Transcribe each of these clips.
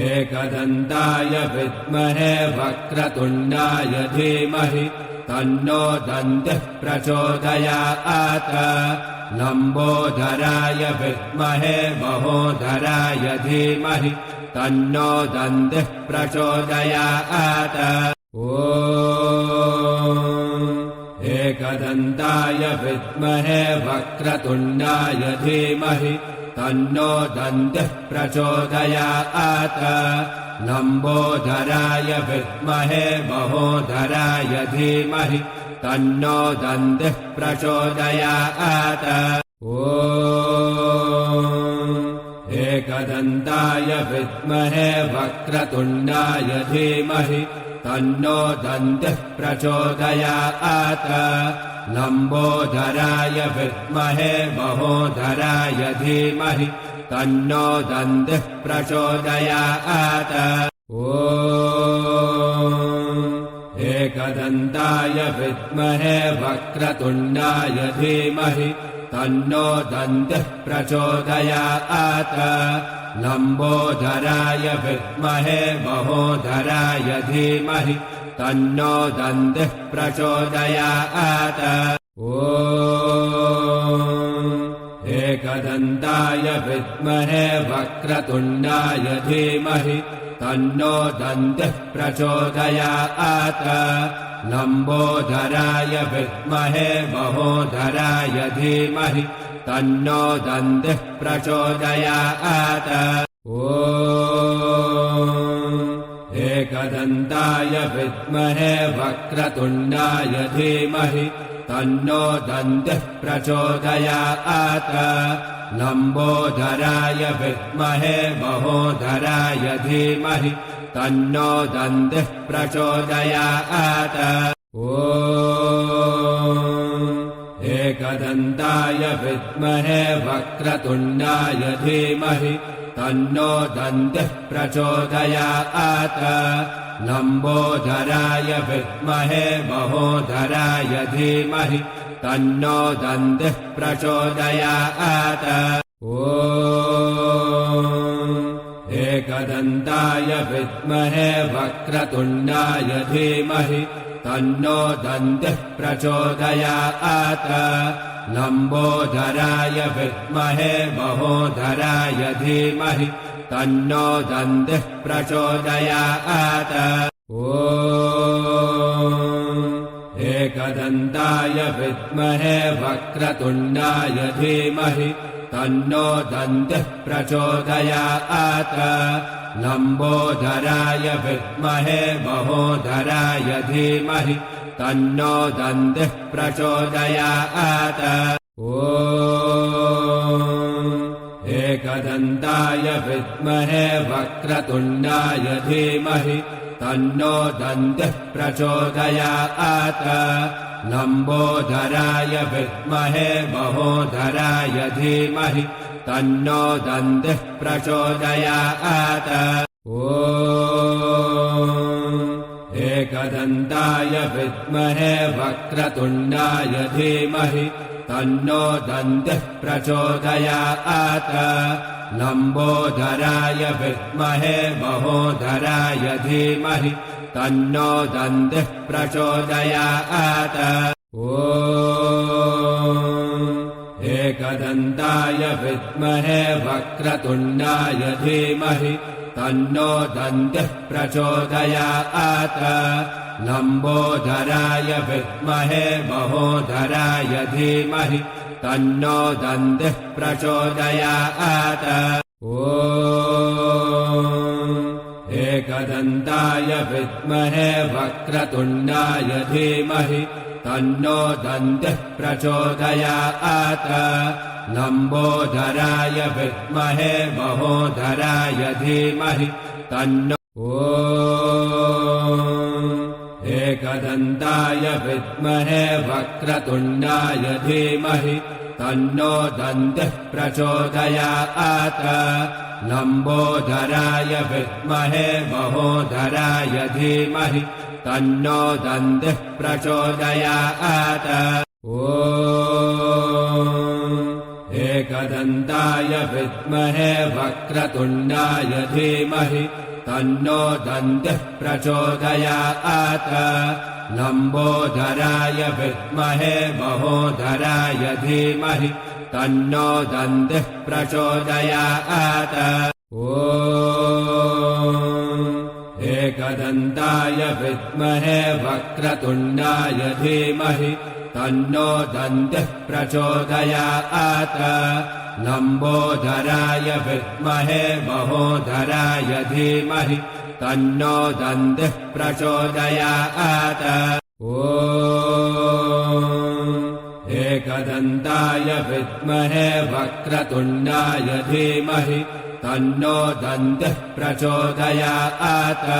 एकदन्ताय विद्महे वक्रतुण्डाय धीमहि तन्नो दन्तिः प्रचोदयात्। लम्बोदराय विद्महे महोदराय धीमहि तन्नो दन्तिः प्रचोदयात्। एकदन्ताय विद्महे वक्रतुण्डाय धीमहि तन्नो दन्तिः प्रचोदयात्। लम्बोदराय विद्महे महोदराय धीमहि तन्नो दन्तिः प्रचोदयात्। एकदन्ताय विद्महे वक्रतुण्डाय धीमहि तन्नो दन्तिः प्रचोदयात्। लम्बोदराय विद्महे महोदराय धीमहि तन्नो दन्तिः प्रचोदयात्। एकदन्ताय विद्महे वक्रतुण्डाय धीमहि तन्नो दन्तिः प्रचोदयात्। लम्बोदराय विद्महे महोदराय धीमहि तन्नो दन्तिः प्रचोदयात्। एकदन्ताय विद्महे वक्रतुण्डाय धीमहि तन्नो दन्तिः प्रचोदयात्। लम्बोदराय विद्महे महोदराय धीमहि तन्नो दन्तिः प्रचोदयात्। एकदन्ताय विद्महे वक्रतुण्डाय धीमहि तन्नो दन्तिः प्रचोदयात्। लम्बोदराय विद्महे महोदराय धीमहि तन्नो दन्तिः प्रचोदयात्। एकदन्ताय विद्महे वक्रतुण्डाय धीमहि तन्नो दन्तिः प्रचोदयात्। लम्बोदराय विद्महे महोदराय धीमहि तन्नो दन्तिः प्रचोदयात्। एकदन्ताय विद्महे वक्रतुण्डाय धीमहि तन्नो दन्तिः प्रचोदयात्। लम्बोदराय विद्महे महोदराय धीमहि तन्नो दन्तिः प्रचोदयात्। एकदन्ताय विद्महे वक्रतुण्डाय धीमहि तन्नो दन्तिः प्रचोदयात्। लम्बोदराय विद्महे महोदराय धीमहि तन्नो दन्तिः प्रचोदयात्। एकदन्ताय विद्महे वक्रतुण्डाय धीमहि तन्नो दन्तिः प्रचोदयात्। लम्बोदराय विद्महे महोदराय धीमहि तन्नो दन्तिः प्रचोदयात्। एकदन्ताय विद्महे वक्रतुण्डाय धीमहि तन्नो दन्तिः प्रचोदयात्। लम्बोदराय विद्महे महोदराय धीमहि तन्नो दन्तिः प्रचोदयात्। एकदन्ताय विद्महे वक्रतुण्डाय धीमहि तन्नो दन्तिः प्रचोदयात्। लम्बोदराय विद्महे महोदराय धीमहि तन्नो दन्तिः प्रचोदयात्। एकदन्ताय विद्महे वक्रतुण्डाय धीमहि तन्नो दन्तिः प्रचोदयात्। लम्बोदराय विद्महे महोदराय धीमहि तन्नो एकदन्ताय विद्महे वक्रतुण्डाय धीमहि तन्नो दन्तिः प्रचोदयात्। लम्बोदराय विद्महे महोदराय धीमहि तन्नो दन्तिः प्रचोदयात्। एकदन्ताय एकदन्ताय विद्महे वक्रतुण्डाय धीमहि तन्नो दन्तिः प्रचोदयात् लम्बोदराय विद्महे महोदराय धीमहि तन्नो दन्तिः प्रचोदयात् ॐ एकदन्ताय विद्महे वक्रतुण्डाय धीमहि तन्नो दन्तिः प्रचोदयात् लम्बोदराय विद्महे महोदराय धीमहि तन्नो दन्तिः प्रचोदयात् ॐ एकदन्ताय विद्महे वक्रतुण्डाय धीमहि तन्नो दन्तिः प्रचोदयात्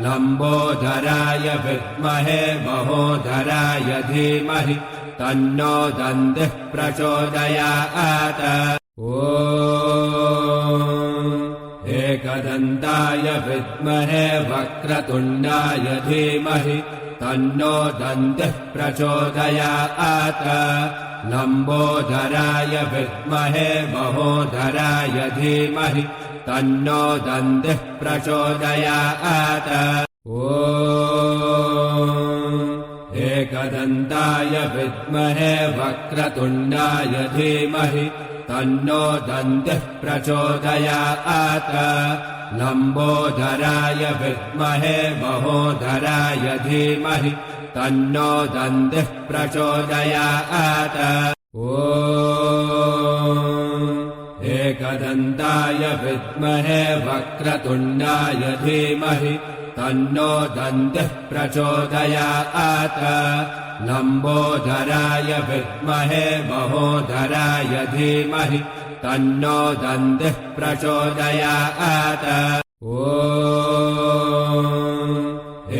लम्बोदराय विद्महे महोदराय धीमहि तन्नो दन्तिः प्रचोदयात् ॐ एकदन्ताय विद्महे वक्रतुण्डाय धीमहि तन्नो दन्तिः प्रचोदयात् लम्बोदराय विद्महे महोदराय धीमहि तन्नो दन्तिः प्रचोदयात् ॐ एकदन्ताय विद्महे वक्रतुण्डाय धीमहि तन्नो दन्तिः प्रचोदयात् लम्बोदराय विद्महे महोदराय धीमहि तन्नो दन्तिः प्रचोदयात् ॐ एकदन्ताय विद्महे वक्रतुण्डाय धीमहि तन्नो दन्तिः प्रचोदयात् लम्बोदराय विद्महे महोदराय धीमहि तन्नो दन्तिः प्रचोदयात् ॐ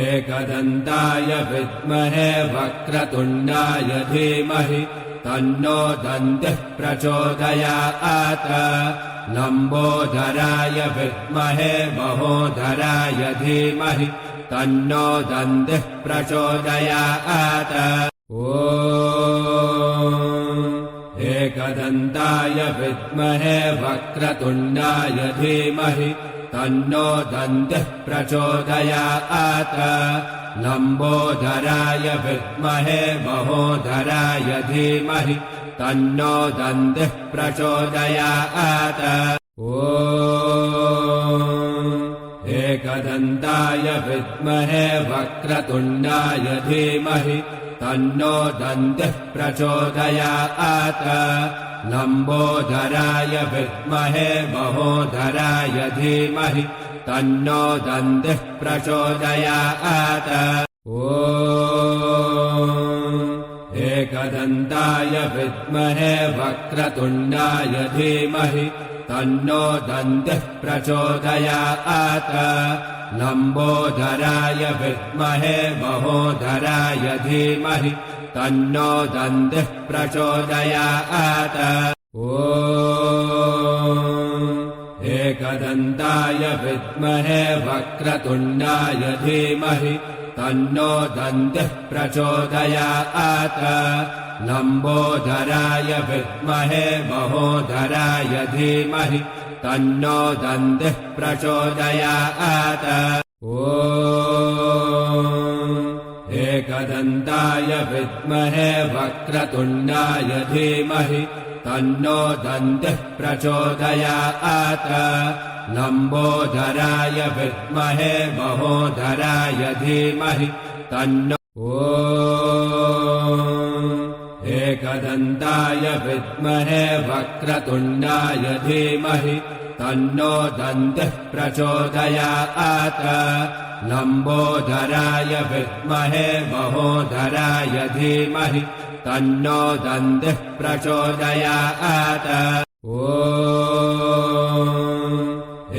एकदन्ताय विद्महे वक्रतुण्डाय धीमहि तन्नो दन्तिः प्रचोदयात् लम्बोदराय विद्महे महोदराय धीमहि तन्नो दन्तिः प्रचोदयात् ॐ एकदन्ताय विद्महे वक्रतुण्डाय धीमहि तन्नो दन्तिः प्रचोदयात् लम्बोदराय विद्महे महोदराय धीमहि तन्नो दन्तिः प्रचोदयात् ॐ एकदन्ताय विद्महे वक्रतुण्डाय धीमहि तन्नो दन्तिः प्रचोदयात् लम्बोदराय विद्महे महोदराय धीमहि तन्नो दन्तिः प्रचोदयात् ॐ एकदन्ताय विद्महे वक्रतुण्डाय धीमहि तन्नो दन्तिः प्रचोदयात् लम्बोदराय विद्महे महोदराय धीमहि तन्नो दन्तिः प्रचोदयात् ॐ एकदन्ताय विद्महे वक्रतुण्डाय धीमहि तन्नो दन्तिः प्रचोदयात् लम्बोदराय विद्महे महोदराय धीमहि तन्नो दन्तिः प्रचोदयात् ॐ एकदन्ताय विद्महे वक्रतुण्डाय धीमहि तन्नो दन्तिः प्रचोदयात् लम्बोदराय विद्महे महोदराय धीमहि तन्नो एकदन्ताय विद्महे वक्रतुण्डाय धीमहि तन्नो दन्तिः प्रचोदयात् लम्बोदराय विद्महे महोदराय धीमहि तन्नो दन्तिः प्रचोदयात् ॐ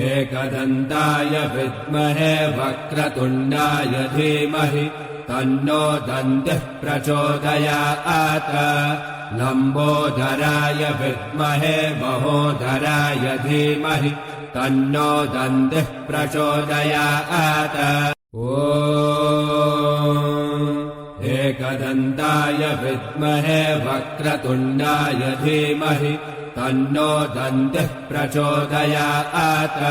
एकदन्ताय विद्महे वक्रतुण्डाय धीमहि तन्नो दन्तिः प्रचोदयात् लम्बोदराय विद्महे महोदराय धीमहि तन्नो दन्तिः प्रचोदयात् ॐ एकदन्ताय विद्महे वक्रतुण्डाय धीमहि तन्नो दन्तिः प्रचोदयात्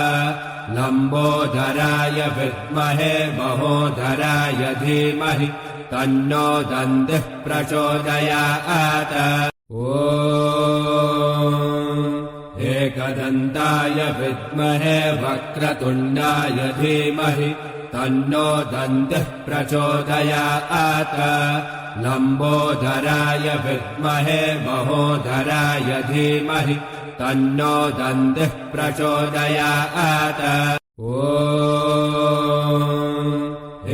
लम्बोदराय विद्महे महोदराय धीमहि तन्नो दन्तिः प्रचोदयात् एकदन्ताय विद्महे वक्रतुण्डाय धीमहि तन्नो दन्तिः प्रचोदयात् लम्बोदराय विद्महे महोदराय धीमहि तन्नो दन्तिः प्रचोदयात्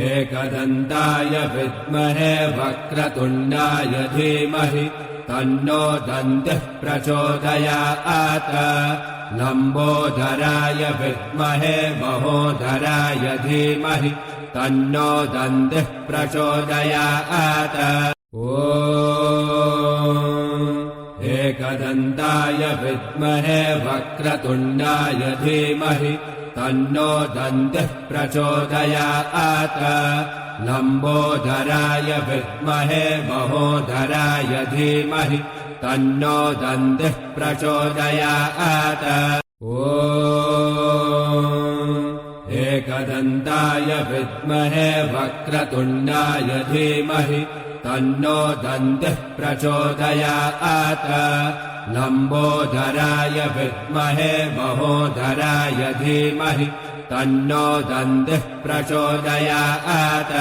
एकदन्ताय विद्महे वक्रतुण्डाय धीमहि तन्नो दन्तिः प्रचोदयात् लम्बोदराय विद्महे महोदराय धीमहि तन्नो दन्तिः प्रचोदयात् एकदन्ताय विद्महे वक्रतुण्डाय धीमहि तन्नो दन्तिः प्रचोदयात् लम्बोदराय विद्महे महोदराय धीमहि तन्नो दन्तिः प्रचोदयात् एकदन्ताय विद्महे वक्रतुण्डाय धीमहि तन्नो दन्तिः प्रचोदयात् लम्बोदराय विद्महे महोदराय धीमहि तन्नो दन्तिः प्रचोदयात्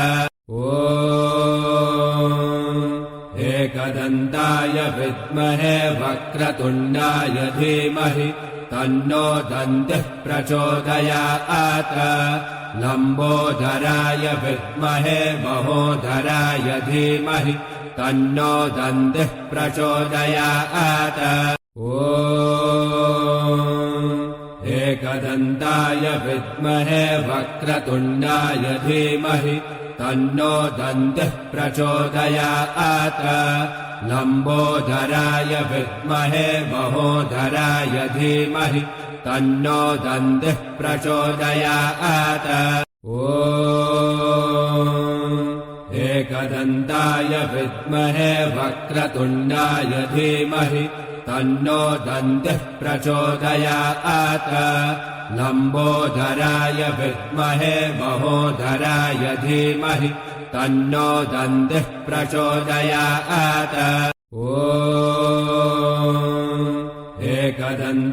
एकदन्ताय विद्महे वक्रतुण्डाय धीमहि तन्नो दन्तिः प्रचोदयात् लम्बोदराय विद्महे महोदराय धीमहि तन्नो दन्तिः प्रचोदयात् एकदन्ताय विद्महे वक्रतुण्डाय धीमहि तन्नो दन्तिः प्रचोदयात् लम्बोदराय विद्महे महोदराय धीमहि तन्नो दन्तिः प्रचोदयात् एकदन्ताय विद्महे वक्रतुण्डाय धीमहि तन्नो दन्तिः प्रचोदयात् लम्बोदराय विद्महे महोदराय धीमहि तन्नो दन्तिः प्रचोदयात् एकदन्ताय